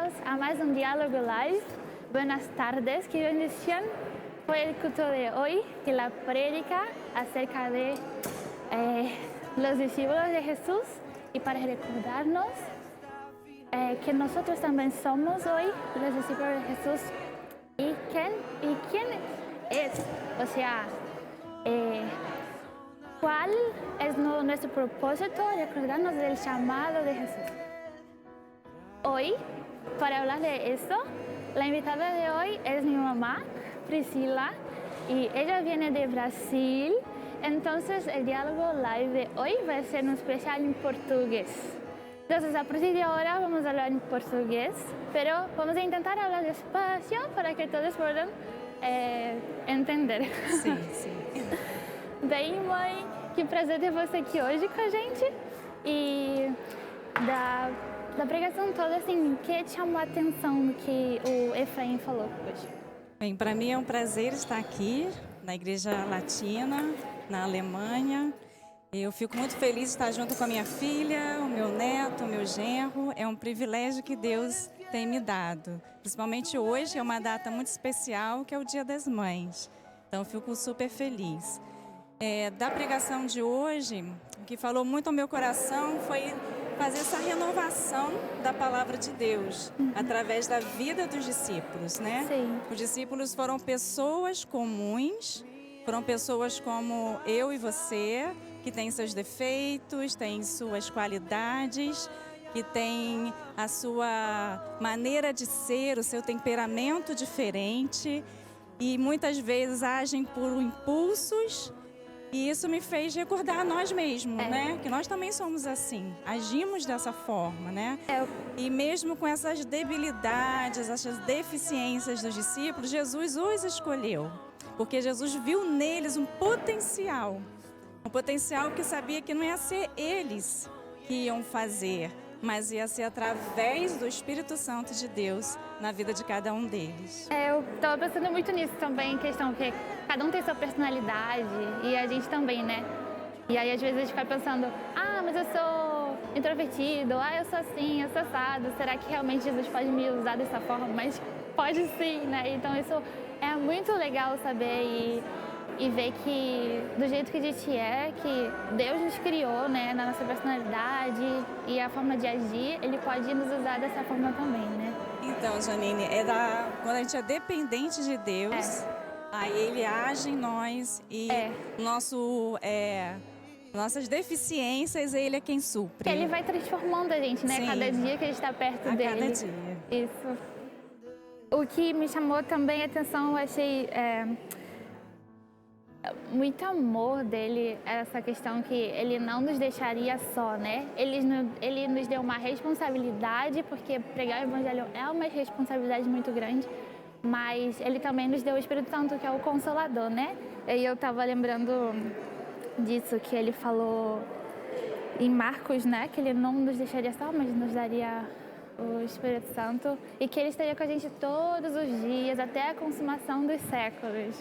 bienvenidos a más un diálogo live. Buenas tardes, qué bendición fue el culto de hoy, que la prédica acerca de los discípulos de Jesús y para recordarnos que nosotros también somos hoy los discípulos de Jesús y quién es, o sea, cuál es nuestro propósito, recordarnos del llamado de Jesús. Hoy, para hablar de esto, la invitada de hoy es mi mamá, Priscila, y ella viene de Brasil. Entonces, el diálogo live de hoy va a ser un especial en portugués. Entonces, a partir de ahora vamos a hablar en portugués, pero vamos a intentar hablar despacio para que todos puedan entender. Sim, sim. Bem, mãe, que prazer ter você aqui hoje com a gente. E da pregação toda, assim, o que te chamou a atenção do que o Efraim falou hoje? Bem, para mim é um prazer estar aqui na Igreja Latina, na Alemanha. Eu fico muito feliz de estar junto com a minha filha, o meu neto, o meu genro. É um privilégio que Deus tem me dado. Principalmente hoje é uma data muito especial, que é o Dia das Mães. Então eu fico super feliz. Da pregação de hoje, o que falou muito ao meu coração foi fazer essa renovação da palavra de Deus através da vida dos discípulos, né? Sim. Os discípulos foram pessoas comuns, foram pessoas como eu e você, que têm seus defeitos, têm suas qualidades, que têm a sua maneira de ser, o seu temperamento diferente e muitas vezes agem por impulsos. E isso me fez recordar a nós mesmos, né? Que nós também somos assim, agimos dessa forma, né? E mesmo com essas debilidades, essas deficiências dos discípulos, Jesus os escolheu. Porque Jesus viu neles um potencial que sabia que não ia ser eles que iam fazer, mas ia ser através do Espírito Santo de Deus na vida de cada um deles. Eu estava pensando muito nisso também, em questão que cada um tem sua personalidade e a gente também, né? E aí às vezes a gente fica pensando, mas eu sou introvertido, eu sou assim, eu sou assado, será que realmente Jesus pode me usar dessa forma? Mas pode sim, né? Então isso é muito legal saber e ver que do jeito que a gente que Deus nos criou, né, na nossa personalidade e a forma de agir, Ele pode nos usar dessa forma também, né? Então, Janine, quando a gente é dependente de Deus, aí Ele age em nós e nossas deficiências, Ele é quem supre. Ele vai transformando a gente, né? Sim. Cada dia que a gente está perto dele. Cada dia. Isso. O que me chamou também a atenção, eu achei muito amor dele, essa questão que ele não nos deixaria só, né? Ele nos deu uma responsabilidade, porque pregar o Evangelho é uma responsabilidade muito grande, mas ele também nos deu o Espírito Santo, que é o Consolador, né? E eu estava lembrando disso que ele falou em Marcos, né? Que ele não nos deixaria só, mas nos daria o Espírito Santo e que ele estaria com a gente todos os dias, até a consumação dos séculos.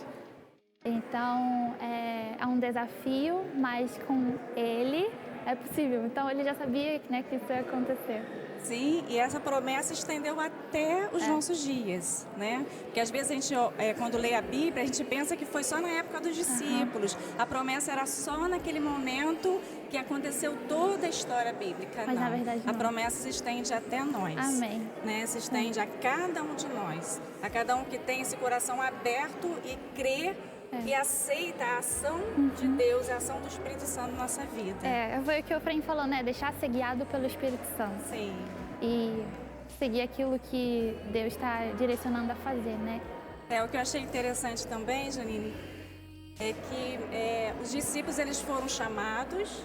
Então, é um desafio, mas com Ele é possível. Então, ele já sabia, né, que isso ia acontecer. Sim, e essa promessa estendeu até os nossos dias, né? Porque às vezes a gente, quando lê a Bíblia, a gente pensa que foi só na época dos discípulos. A promessa era só naquele momento que aconteceu toda a história bíblica. Mas, não. na verdade, não. A promessa se estende até nós. Amém. Né? Se estende a cada um de nós. A cada um que tem esse coração aberto e crê e aceita a ação de Deus, a ação do Espírito Santo na nossa vida. Foi o que o Efraim falou, né? Deixar ser guiado pelo Espírito Santo. Sim. E seguir aquilo que Deus está direcionando a fazer, né? O que eu achei interessante também, Janine, é que os discípulos eles foram chamados,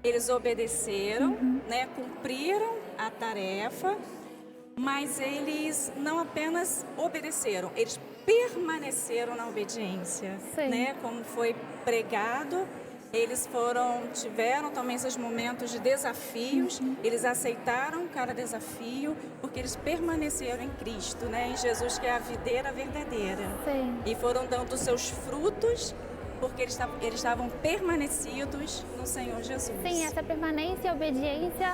eles obedeceram, né? Cumpriram a tarefa, mas eles não apenas obedeceram, eles permaneceram na obediência, né? Como foi pregado, eles tiveram também seus momentos de desafios, eles aceitaram cada desafio, porque eles permaneceram em Cristo, né? Em Jesus, que é a videira verdadeira. Sim. E foram dando seus frutos, porque eles estavam permanecidos no Senhor Jesus. Sim, essa permanência e obediência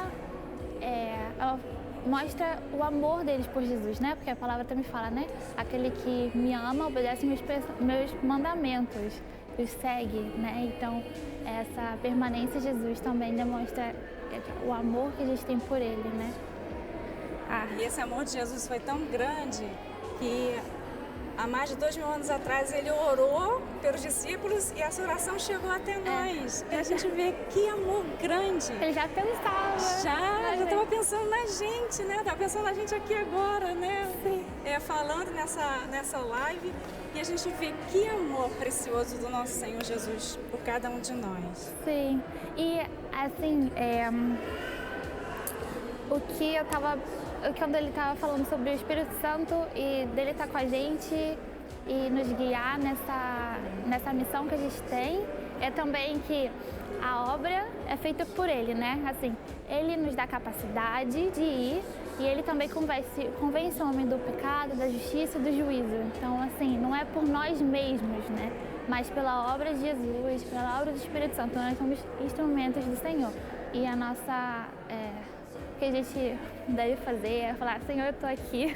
mostra o amor deles por Jesus, né? Porque a palavra também fala, né? Aquele que me ama obedece meus mandamentos, os segue, né? Então, essa permanência em Jesus também demonstra o amor que a gente tem por ele, né? E esse amor de Jesus foi tão grande que há mais de 2000 anos atrás ele orou pelos discípulos e essa oração chegou até nós. E a gente vê que amor grande. Ele já pensava. Já estava pensando na gente, né? Estava pensando na gente aqui agora, né? Sim. Falando nessa live. E a gente vê que amor precioso do nosso Senhor Jesus por cada um de nós. Sim. E assim, quando ele estava falando sobre o Espírito Santo e dele estar com a gente e nos guiar nessa missão que a gente tem, é também que a obra é feita por ele, né? Assim, ele nos dá capacidade de ir e ele também convence o homem do pecado, da justiça e do juízo. Então, assim, não é por nós mesmos, né? Mas pela obra de Jesus, pela obra do Espírito Santo. Nós somos instrumentos do Senhor. E a nossa... o que a gente deve fazer é falar: Senhor, eu estou aqui,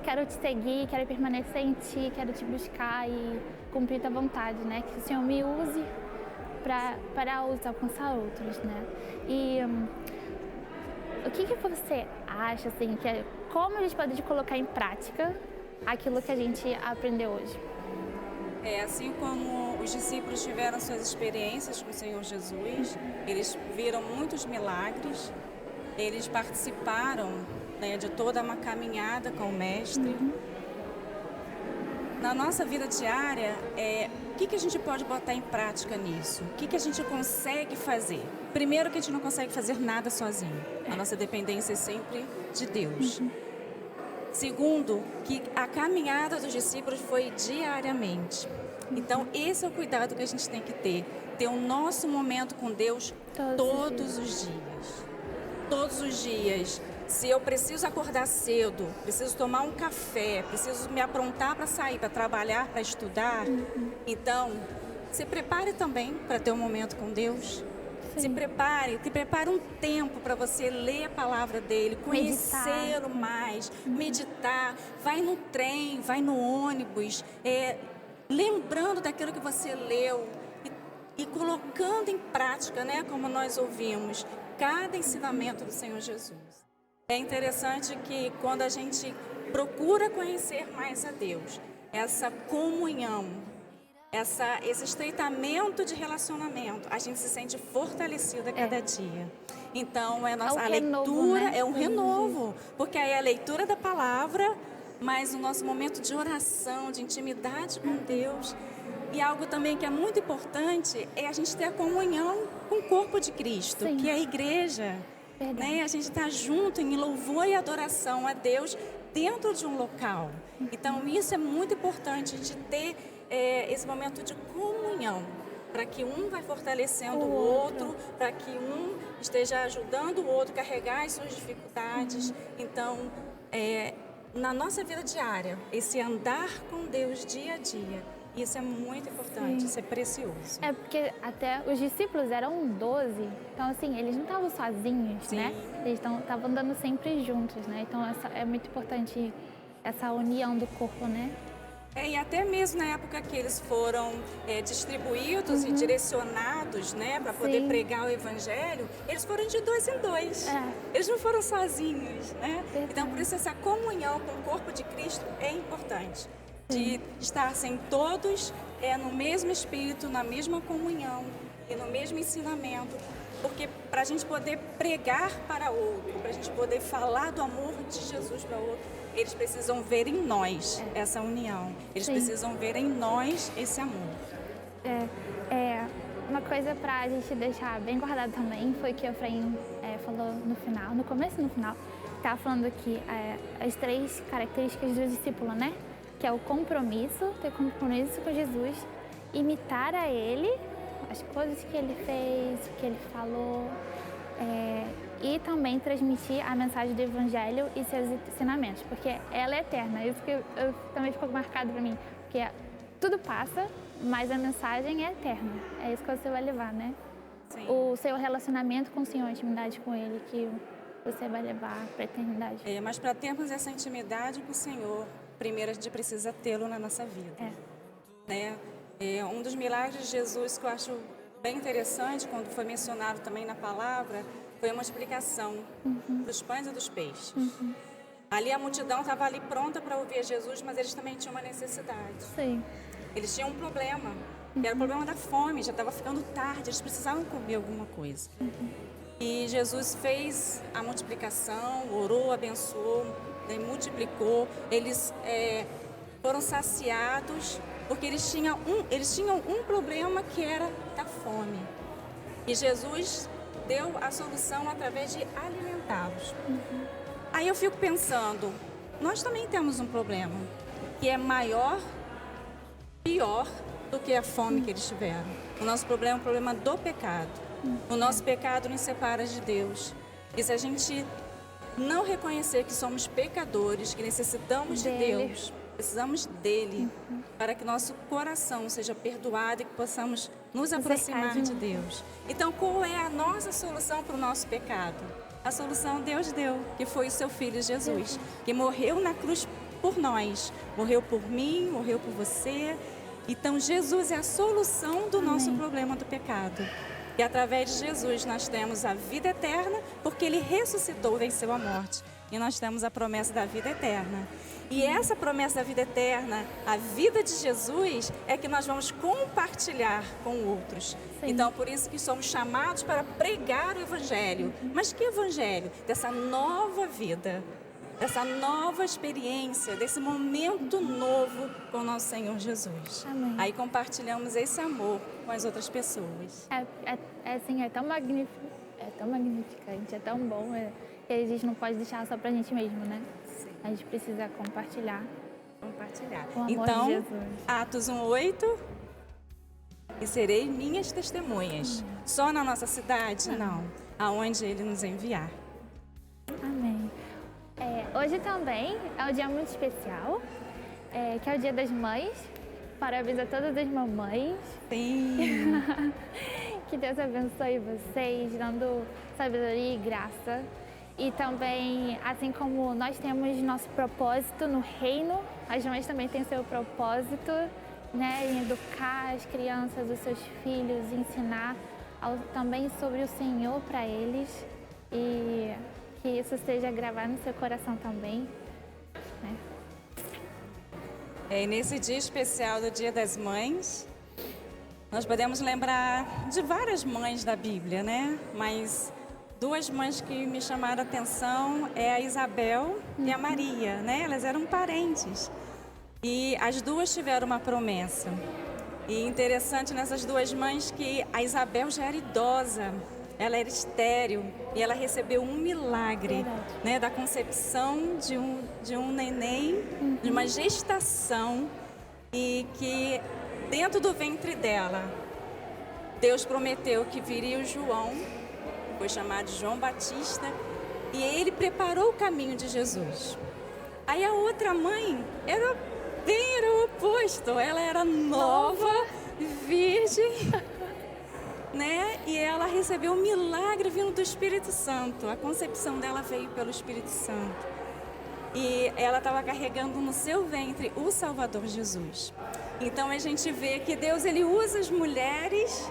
quero te seguir, quero permanecer em Ti, quero te buscar e cumprir Tua vontade, né? Que o Senhor me use para alcançar outros, né? E o que você acha, assim, como a gente pode colocar em prática aquilo que a gente aprendeu hoje? Assim como os discípulos tiveram suas experiências com o Senhor Jesus, eles viram muitos milagres, eles participaram, né, de toda uma caminhada com o Mestre. Na nossa vida diária, o que a gente pode botar em prática nisso? O que a gente consegue fazer? Primeiro, que a gente não consegue fazer nada sozinho. A nossa dependência é sempre de Deus. Segundo, que a caminhada dos discípulos foi diariamente. Então, esse é o cuidado que a gente tem que ter. Ter o nosso momento com Deus todos os dias. Todos os dias. Se eu preciso acordar cedo, preciso tomar um café, preciso me aprontar para sair, para trabalhar, para estudar, então, se prepare também para ter um momento com Deus. Sim. Se prepare um tempo para você ler a palavra dele, conhecê-lo mais, meditar. Vai no trem, vai no ônibus, lembrando daquilo que você leu e colocando em prática, né, como nós ouvimos, cada ensinamento do Senhor Jesus. É interessante que quando a gente procura conhecer mais a Deus, essa comunhão, esse estreitamento de relacionamento, a gente se sente fortalecido a cada dia. Então, a leitura, né? É um renovo, porque aí é a leitura da palavra, mas o nosso momento de oração, de intimidade com Deus. E algo também que é muito importante é a gente ter a comunhão com o corpo de Cristo, que é a igreja. Né? A gente está junto em louvor e adoração a Deus dentro de um local. Então, isso é muito importante, a gente ter esse momento de comunhão, para que um vai fortalecendo o outro, para que um esteja ajudando o outro a carregar as suas dificuldades. Então, na nossa vida diária, esse andar com Deus dia a dia, isso é muito importante, isso é precioso. É porque até os discípulos eram 12, então assim, eles não estavam sozinhos, né? Eles estavam andando sempre juntos, né? Então é muito importante essa união do corpo, né? E até mesmo na época que eles foram distribuídos e direcionados, né, para poder pregar o Evangelho, eles foram de 2 em 2. Eles não foram sozinhos, né? Então, por isso, essa comunhão com o corpo de Cristo é importante. De estar assim, todos no mesmo espírito, na mesma comunhão e no mesmo ensinamento. Porque para a gente poder pregar para outro, para a gente poder falar do amor de Jesus para outro, eles precisam ver em nós essa união. Eles precisam ver em nós esse amor. Uma coisa para a gente deixar bem guardado também foi que o Efraim falou no final, no começo e no final, estava falando aqui as 3 características do discípulo, né? Que é o compromisso, ter compromisso com Jesus, imitar a Ele, as coisas que Ele fez, o que Ele falou, e também transmitir a mensagem do Evangelho e seus ensinamentos, porque ela é eterna. Isso que também ficou marcado para mim, porque tudo passa, mas a mensagem é eterna. É isso que você vai levar, né? Sim. O seu relacionamento com o Senhor, a intimidade com Ele, que você vai levar para a eternidade. Mas para termos essa intimidade com o Senhor, primeiro a gente precisa tê-lo na nossa vida. Né? Um dos milagres de Jesus que eu acho bem interessante, quando foi mencionado também na palavra, foi a multiplicação dos pães e dos peixes. Ali a multidão estava ali pronta para ouvir Jesus, mas eles também tinham uma necessidade. Sim. Eles tinham um problema, que era o problema da fome, já estava ficando tarde, eles precisavam comer alguma coisa. E Jesus fez a multiplicação, orou, abençoou, né, multiplicou. Eles foram saciados, porque eles tinham um problema que era da fome. E Jesus deu a solução através de alimentá-los. Aí eu fico pensando, nós também temos um problema, que é maior, pior do que a fome que eles tiveram. O nosso problema é o problema do pecado. O nosso pecado nos separa de Deus. E se a gente não reconhecer que somos pecadores, que necessitamos de Deus, precisamos dele, para que nosso coração seja perdoado e que possamos nos aproximar de Deus. Então, qual é a nossa solução para o nosso pecado? A solução Deus deu, que foi o seu Filho Jesus, que morreu na cruz por nós. Morreu por mim, morreu por você. Então, Jesus é a solução do nosso problema do pecado. E através de Jesus nós temos a vida eterna, porque Ele ressuscitou, venceu a morte. E nós temos a promessa da vida eterna. E essa promessa da vida eterna, a vida de Jesus, é que nós vamos compartilhar com outros. Sim. Então, por isso que somos chamados para pregar o Evangelho. Mas que Evangelho? Dessa nova vida, dessa nova experiência, desse momento novo com o nosso Senhor Jesus. Amém. Aí compartilhamos esse amor com as outras pessoas. É tão magnífico, é tão magnificante, é tão bom, que a gente não pode deixar só pra gente mesmo, né? Sim. A gente precisa compartilhar. Compartilhar. O amor então, de Jesus. Atos 1:8, e serei minhas testemunhas. Só na nossa cidade? Não. Aonde Ele nos enviar. Amém. Hoje também é um dia muito especial, que é o Dia das Mães. Parabéns a todas as mamães. Sim. Que Deus abençoe vocês, dando sabedoria e graça. E também, assim como nós temos nosso propósito no reino, as mães também têm seu propósito, né, em educar as crianças, os seus filhos, ensinar também sobre o Senhor para eles. E que isso seja gravado no seu coração também, né? E nesse dia especial do Dia das Mães, nós podemos lembrar de várias mães da Bíblia, né? Mas duas mães que me chamaram a atenção é a Isabel e a Maria, né? Elas eram parentes e as duas tiveram uma promessa. E interessante nessas duas mães que a Isabel já era idosa, ela era estéril e ela recebeu um milagre, né, da concepção de um neném, de uma gestação, e que dentro do ventre dela, Deus prometeu que viria o João, foi chamado de João Batista, e ele preparou o caminho de Jesus. Aí a outra mãe era o oposto, ela era nova, virgem, né? E ela recebeu um milagre vindo do Espírito Santo. A concepção dela veio pelo Espírito Santo. E ela estava carregando no seu ventre o Salvador Jesus. Então a gente vê que Deus, ele usa as mulheres,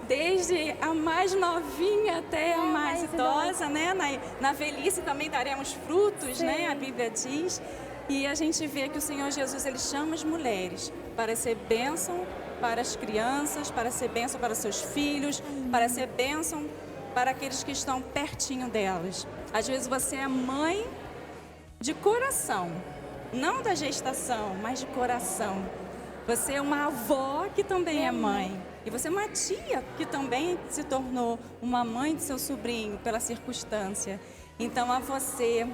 desde a mais novinha até a mais idosa, né? Na velhice também daremos frutos, né? A Bíblia diz. E a gente vê que o Senhor Jesus, ele chama as mulheres para ser bênção para as crianças, para ser bênção para seus filhos, para ser bênção para aqueles que estão pertinho delas. Às vezes você é mãe de coração, não da gestação, mas de coração. Você é uma avó que também é mãe. E você é uma tia que também se tornou uma mãe de seu sobrinho pela circunstância. Então a você,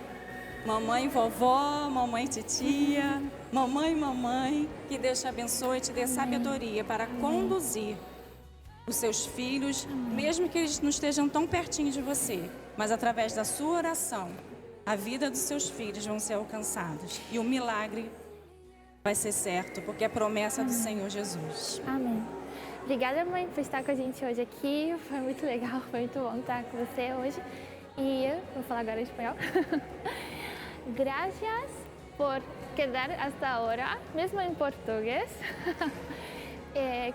mamãe, vovó, mamãe, titia, mamãe, que Deus te abençoe e te dê sabedoria para conduzir os seus filhos, mesmo que eles não estejam tão pertinho de você, mas através da sua oração, a vida dos seus filhos vão ser alcançados e o milagre vai ser certo, porque é promessa do Senhor Jesus. Amém. Obrigada, mãe, por estar com a gente hoje aqui. Foi muito legal, foi muito bom estar com você hoje. Y voy a hablar ahora español. Gracias por quedar hasta ahora, mesmo en portugués.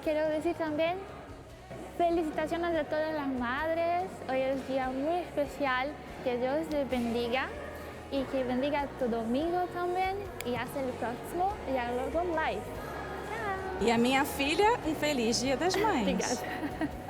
Quiero decir también felicitaciones a todas las madres. Hoy es un día muy especial. Que Dios les bendiga y que bendiga tu domingo también. Y hasta el próximo Diálogo Live. Tchau! E a minha filha, um feliz Dia das Mães. Obrigada.